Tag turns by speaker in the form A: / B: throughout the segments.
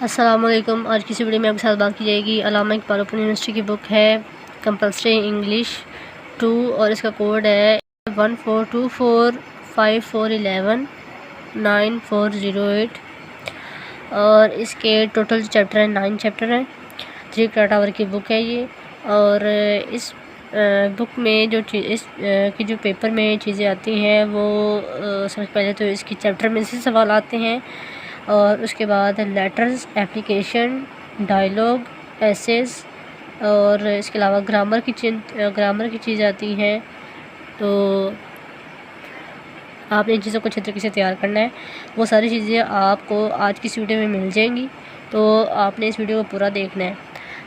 A: अस्सलामुअलैकुम। आज की इस वीडियो में आपके साथ बात की जाएगी अल्लामा इकबाल ओपन यूनिवर्सिटी की बुक है कंपल्सरी इंग्लिश 2 और इसका कोड है 142454119408 और इसके टोटल चैप्टर हैं 9 चैप्टर हैं। 3 क्रेडिट आवर की बुक है ये। और इस बुक में जो इस की जो पेपर में चीज़ें आती हैं वो सबसे पहले तो इसकी चैप्टर में से सवाल आते हैं और उसके बाद लेटर्स, एप्लीकेशन, डायलॉग, एसेस और इसके अलावा ग्रामर की चीज़ आती हैं। तो आपने इन चीज़ों को अच्छे तरीके से तैयार करना है। वो सारी चीज़ें आपको आज की इस वीडियो में मिल जाएंगी, तो आपने इस वीडियो को पूरा देखना है।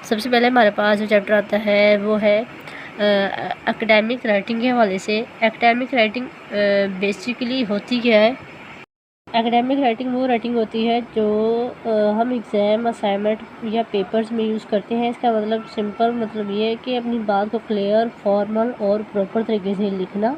A: सबसे पहले हमारे पास जो चैप्टर आता है वो है एकेडमिक राइटिंग के हवाले से। एकेडमिक राइटिंग बेसिकली होती क्या है? एकेडमिक राइटिंग वो राइटिंग होती है जो हम एग्ज़ाम, असाइनमेंट या पेपर्स में यूज़ करते हैं। इसका मतलब सिंपल मतलब ये है कि अपनी बात को क्लियर, फॉर्मल और प्रॉपर तरीके से लिखना।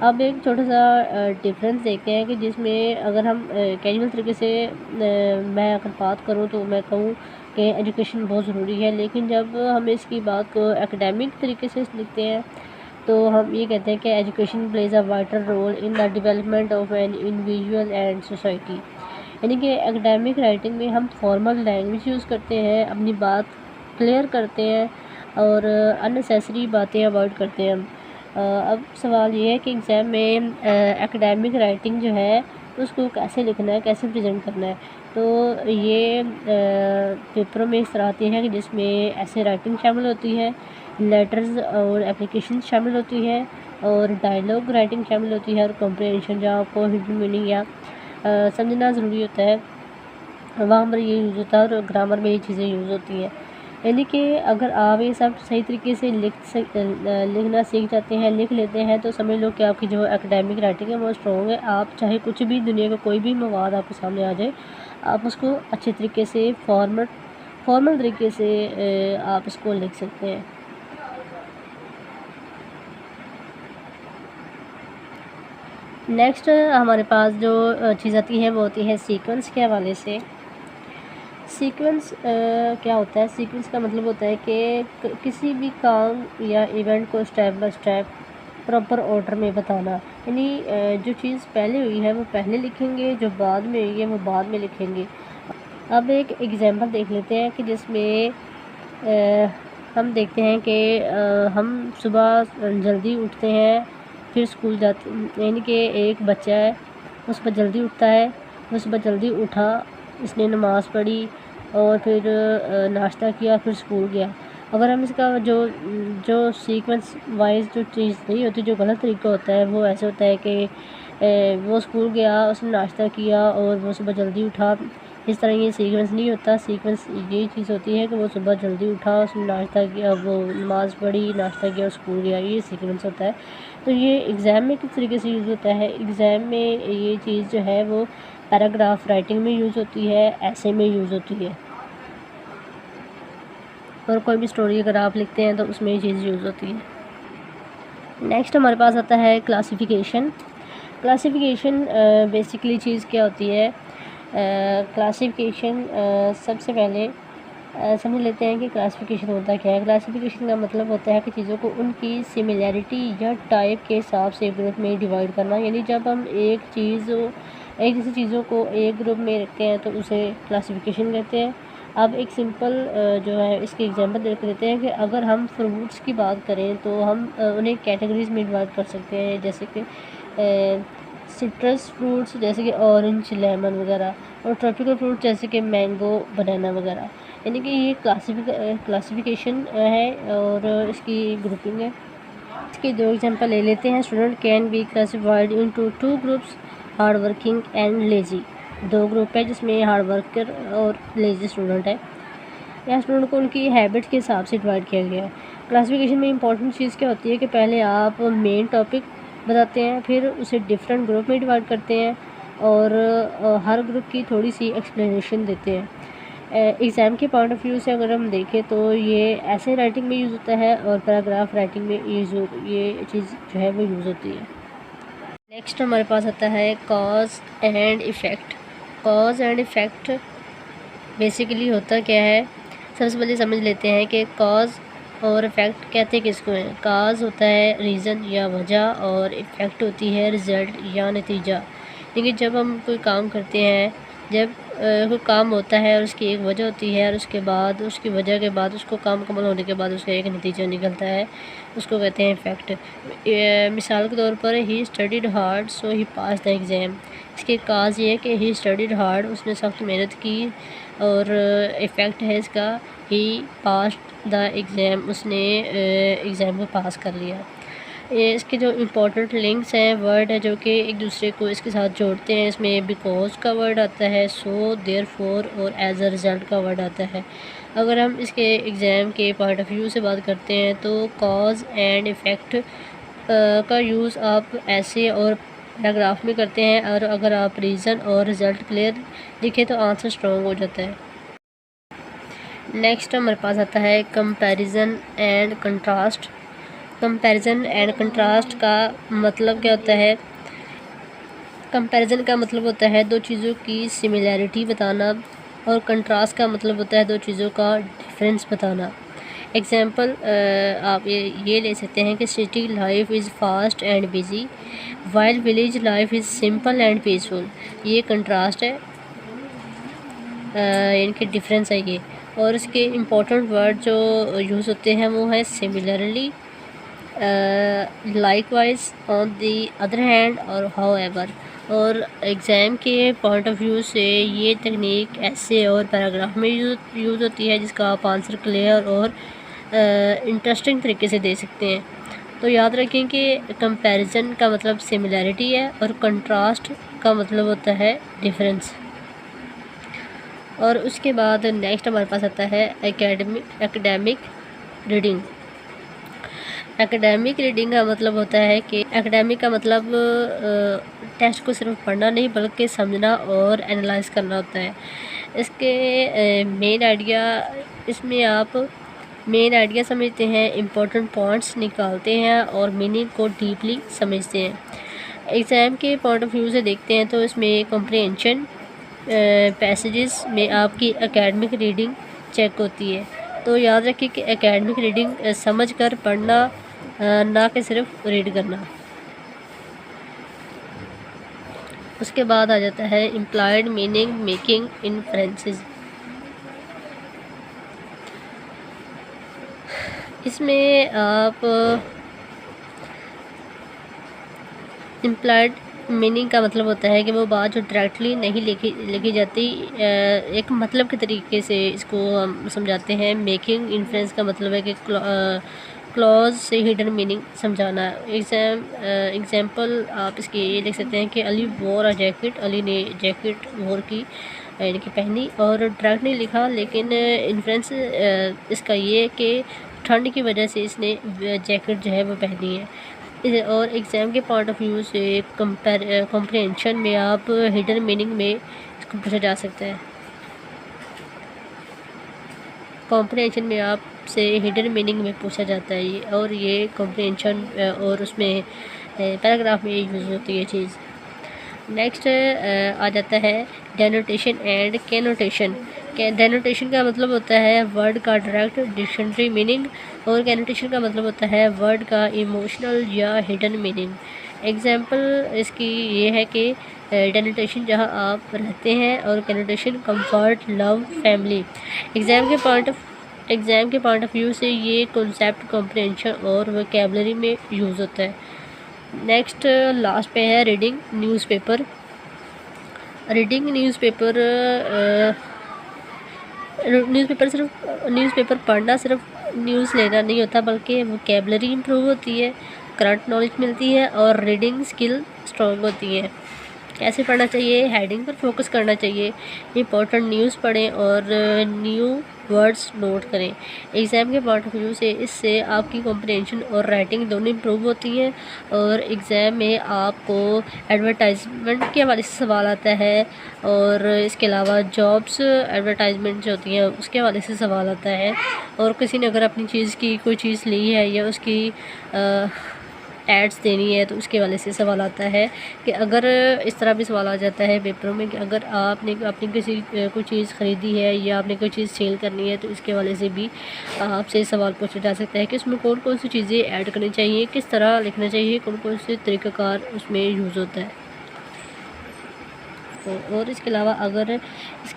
A: अब एक छोटा सा डिफरेंस देखते हैं कि जिसमें अगर हम कैजुअल तरीके से मैं अगर बात करूँ तो मैं कहूँ कि एजुकेशन बहुत ज़रूरी है, लेकिन जब हम इसकी बात को एकेडमिक तरीके से लिखते हैं तो हम ये कहते हैं कि education plays a vital role in the development of an individual and society. यानी कि एकेडमिक राइटिंग में हम फॉर्मल लैंग्वेज यूज़ करते हैं, अपनी बात क्लियर करते हैं और अननेसेसरी बातें अवॉइड करते हैं हम। अब सवाल ये है कि एग्ज़ाम में एकेडमिक राइटिंग जो है उसको कैसे लिखना है, कैसे प्रेजेंट करना है। तो ये पेपरों में इस तरह आती है कि जिसमें ऐसे राइटिंग शामिल होती है, लेटर्स और एप्लीकेशन शामिल होती है और डायलॉग राइटिंग शामिल होती है और कॉम्प्रिहेंशन जहाँ आपको हिडन मीनिंग या समझना ज़रूरी होता है वहाँ पर ये यूज़ होता है और ग्रामर में ये चीज़ें यूज़ होती हैं। यानी कि अगर आप ये सब सही तरीके से लिखना सीख जाते हैं, लिख लेते हैं, तो समझ लो कि आपकी जो एकेडमिक राइटिंग है वो स्ट्रॉन्ग है। आप चाहे कुछ भी दुनिया का कोई भी मवाद आपके सामने आ जाए, आप उसको अच्छे तरीके से फॉर्मल तरीके से आप इसको लिख सकते हैं। नेक्स्ट हमारे पास जो चीज़ आती है वो होती है सीक्वेंस के हवाले से। सीक्वेंस क्या होता है? सीक्वेंस का मतलब होता है कि किसी भी काम या इवेंट को step by step proper order में बताना। यानी जो चीज़ पहले हुई है वो पहले लिखेंगे, जो बाद में हुई है वो बाद में लिखेंगे। अब एक एग्जांपल देख लेते हैं कि जिसमें हम देखते हैं कि हम सुबह जल्दी उठते हैं, फिर स्कूल जाते, यानी कि एक बच्चा है वो सुबह जल्दी उठता है, वो सुबह जल्दी उठा, इसने नमाज़ पढ़ी और फिर नाश्ता किया, फिर स्कूल गया। अगर हम इसका जो सीक्वेंस वाइज जो चीज़ नहीं होती, जो गलत तरीका होता है वो ऐसे होता है कि वो स्कूल गया, उसने नाश्ता किया और वो सुबह जल्दी उठा। इस तरह ये सीक्वेंस नहीं होता। सीक्वेंस ये चीज़ होती है कि वो सुबह जल्दी उठा, उसने नाश्ता किया, वो नमाज़ पढ़ी, नाश्ता किया और स्कूल गया, ये सीक्वेंस होता है। तो ये एग्ज़ाम में किस तरीके से यूज़ होता है? एग्ज़ाम में ये चीज़ जो है वो पैराग्राफ राइटिंग में यूज़ होती है, ऐसे में यूज़ होती है, और कोई भी स्टोरी अगर आप लिखते हैं तो उसमें ये चीज़ यूज़ होती है। नेक्स्ट हमारे पास आता है क्लासिफिकेशन। क्लासिफिकेशन बेसिकली चीज़ क्या होती है? क्लासिफिकेशन सबसे पहले समझ लेते हैं कि क्लासिफिकेशन होता क्या है। क्लासिफिकेशन का मतलब होता है कि चीज़ों को उनकी सिमिलैरिटी या टाइप के हिसाब से ग्रुप में डिवाइड करना। यानी जब हम एक जैसी चीज़ों को एक ग्रुप में रखते हैं तो उसे क्लासिफिकेशन कहते हैं। अब एक सिंपल जो है इसके एग्जांपल देख लेते हैं कि अगर हम फ्रूट्स की बात करें तो हम उन्हें कैटेगरीज में डिवाइड कर सकते हैं, जैसे कि सिट्रस फ्रूट्स जैसे कि ऑरेंज, लेमन वगैरह, और ट्रॉपिकल फ्रूट जैसे कि मैंगो, बनाना वगैरह। यानी कि ये क्लासिफिकेशन है और इसकी ग्रुपिंग है। इसके 2 एग्जांपल ले लेते हैं। Student can be classified into 2 groups, hard working and lazy. 2 group है जिसमें हार्ड वर्कर और लेजी स्टूडेंट है। यहाँ स्टूडेंट को उनकी हैबिट्स के हिसाब से डिवाइड किया गया है। क्लासिफिकेशन में इंपॉर्टेंट चीज़ क्या होती है कि पहले आप मेन टॉपिक बताते हैं, फिर उसे डिफरेंट ग्रुप में डिवाइड करते हैं और हर ग्रुप की थोड़ी सी एक्सप्लेनेशन देते हैं। एग्ज़ाम के पॉइंट ऑफ व्यू से अगर हम देखें तो ये ऐसे राइटिंग में यूज़ होता है और पैराग्राफ राइटिंग में ये चीज़ जो है वो यूज़ होती है। नेक्स्ट हमारे पास आता है cause and effect. Cause and effect basically होता क्या है, सबसे पहले समझ लेते हैं कि कॉज और इफ़ेक्ट कहते किसको हैं। काज होता है रीज़न या वजह, और इफ़ेक्ट होती है रिज़ल्ट या नतीजा। लेकिन जब हम कोई काम करते हैं, जब कोई काम होता है और उसकी एक वजह होती है, और उसके बाद उसकी वजह के बाद उसको काम मुकम्मल होने के बाद उसका एक नतीजा निकलता है, उसको कहते हैं इफ़ेक्ट। मिसाल के तौर पर he studied hard so he pass the exam. इसके काज ये है कि ही स्टडीड हार्ड, उसने सख्त मेहनत की, और इफ़ेक्ट है इसका ही पास द एग्ज़ाम, उसने एग्ज़ाम को पास कर लिया। ये इसके जो इम्पोर्टेंट लिंक्स हैं, वर्ड है जो कि एक दूसरे को इसके साथ जोड़ते हैं, इसमें बिकॉज का वर्ड आता है, सो, देयरफॉर और एज अ रिज़ल्ट का वर्ड आता है। अगर हम इसके एग्ज़ाम के पॉइंट ऑफ व्यू से बात करते हैं तो कॉज एंड इफ़ेक्ट का यूज़ आप ऐसे और पैराग्राफ में करते हैं, और अगर आप रीज़न और रिज़ल्ट क्लियर लिखें तो आंसर स्ट्रॉन्ग हो जाता है। नेक्स्ट हमारे पास आता है comparison and contrast. Comparison and contrast का मतलब क्या होता है? कंपैरिजन का मतलब होता है दो चीज़ों की सिमिलैरिटी बताना, और कंट्रास्ट का मतलब होता है दो चीज़ों का डिफरेंस बताना। एग्जाम्पल आप ये ले सकते हैं कि city life is fast and busy while village life is simple and peaceful. ये कंट्रास्ट है, इनके डिफरेंस है ये। और इसके इम्पोर्टेंट वर्ड जो यूज़ होते हैं वो है similarly, likewise, on the other hand और हाउएवर। और एग्ज़ाम के पॉइंट ऑफ व्यू से ये तकनीक ऐसे और पैराग्राफ में यूज़ होती है जिसका आप आंसर क्लियर और इंटरेस्टिंग तरीके से दे सकते हैं। तो याद रखें कि कंपैरिजन का मतलब सिमिलैरिटी है, और कंट्रास्ट का मतलब होता है डिफरेंस। और उसके बाद नेक्स्ट हमारे पास आता है एकेडमिक रीडिंग। एकेडमिक रीडिंग का मतलब होता है कि एकेडमिक का मतलब टेस्ट को सिर्फ पढ़ना नहीं बल्कि समझना और एनालाइज करना होता है। इसके मेन आइडिया, इसमें आप मेन आइडिया समझते हैं, इम्पोर्टेंट पॉइंट्स निकालते हैं और मीनिंग को डीपली समझते हैं। एग्ज़ाम के पॉइंट ऑफ व्यू से देखते हैं तो इसमें कॉम्प्रिहेंशन पैसेजेस में आपकी एकेडमिक रीडिंग चेक होती है। तो याद रखिए कि एकेडमिक रीडिंग समझ कर पढ़ना, ना कि सिर्फ रीड करना। उसके बाद आ जाता है इम्प्लाइड मीनिंग मेकिंग इन्फ्रेंसेस। इसमें आप इम्प्लाइड मीनिंग का मतलब होता है कि वो बात जो डायरेक्टली नहीं लिखी जाती, एक मतलब के तरीके से इसको हम समझाते हैं। मेकिंग इन्फ्रेंस का मतलब है कि क्लॉज से हिडन मीनिंग समझाना। एग्जाम्पल आप इसके ये लिख सकते हैं कि अली वोर अ जैकेट, अली ने जैकेट वोर की यानी कि पहनी, और डायरेक्ट नहीं लिखा, लेकिन इन्फ्रेंस इसका ये है कि ठंड की वजह से इसने जैकेट जो है वो पहनी है। और एग्ज़ाम के पॉइंट ऑफ व्यू से कॉम्प्रिहेंशन में आप हिडन मीनिंग में इसको पूछा जा सकता है। कॉम्प्रिहेंशन में आप से हिडन मीनिंग में पूछा जाता है ये, और ये कॉम्प्रिहेंशन और उसमें पैराग्राफ में यूज़ होती है ये चीज़। नेक्स्ट आ जाता है डेनोटेशन एंड कैनोटेशन। डेनोटेशन का मतलब होता है वर्ड का डायरेक्ट डिक्शनरी मीनिंग, और कैनोटेशन का मतलब होता है वर्ड का इमोशनल या हिडन मीनिंग। एग्जाम्पल इसकी ये है कि डेनोटेशन जहाँ आप रहते हैं, और कैनोटेशन कंफर्ट, लव, फैमिली। एग्ज़ाम के पॉइंट ऑफ व्यू से ये कॉन्सेप्ट कॉम्प्रिहेंशन और वोकैबुलरी में यूज़ होता है। नेक्स्ट लास्ट पे है रीडिंग न्यूज़पेपर। रीडिंग न्यूज़पेपर सिर्फ न्यूज़पेपर पढ़ना सिर्फ न्यूज़ लेना नहीं होता, बल्कि वोकैबुलरी इंप्रूव होती है, करंट नॉलेज मिलती है, और रीडिंग स्किल स्ट्रॉन्ग होती है। कैसे पढ़ना चाहिए? हेडिंग पर फोकस करना चाहिए, इंपॉर्टेंट न्यूज़ पढ़ें और न्यू वर्ड्स नोट करें। एग्ज़ाम के पॉइंट ऑफ व्यू से इससे आपकी कॉम्प्रिहेंशन और राइटिंग दोनों इंप्रूव होती हैं। और एग्ज़ाम में आपको एडवर्टाइजमेंट के हवाले से सवाल आता है, और इसके अलावा जॉब्स एडवर्टाइजमेंट जो होती हैं उसके हवाले से सवाल आता है। और किसी ने अगर अपनी चीज़ की कोई चीज़ ली है या उसकी एड्स देनी है, तो उसके वाले से सवाल आता है कि अगर इस तरह भी सवाल आ जाता है पेपरों में कि अगर आपने किसी कोई चीज़ ख़रीदी है या आपने कोई चीज़ सेल करनी है, तो इसके वाले से भी आपसे सवाल पूछा जा सकता है कि उसमें कौन कौन सी चीज़ें ऐड करनी चाहिए, किस तरह लिखना चाहिए, कौन कौन से तरीक़ाकार उसमें यूज़ होता है। और इसके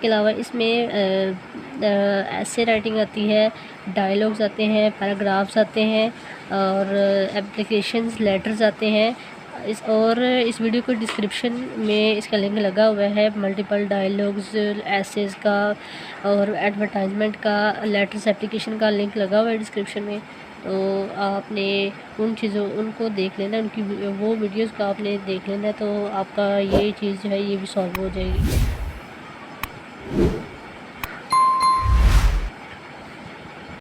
A: अलावा इसमें ऐसे राइटिंग आती है, डायलॉग्स आते हैं, पैराग्राफ्स आते हैं और एप्लीकेशंस लेटर्स आते हैं। इस वीडियो को डिस्क्रिप्शन में इसका लिंक लगा हुआ है, मल्टीपल डायलॉग्स, एसेस का और एडवर्टाइजमेंट का, लेटर्स, एप्लीकेशन का लिंक लगा हुआ है डिस्क्रिप्शन में। तो आपने उनको देख लेना, उनकी वो वीडियोज़ को आपने देख लेना, तो आपका ये चीज़ जो है ये भी सॉल्व हो जाएगी।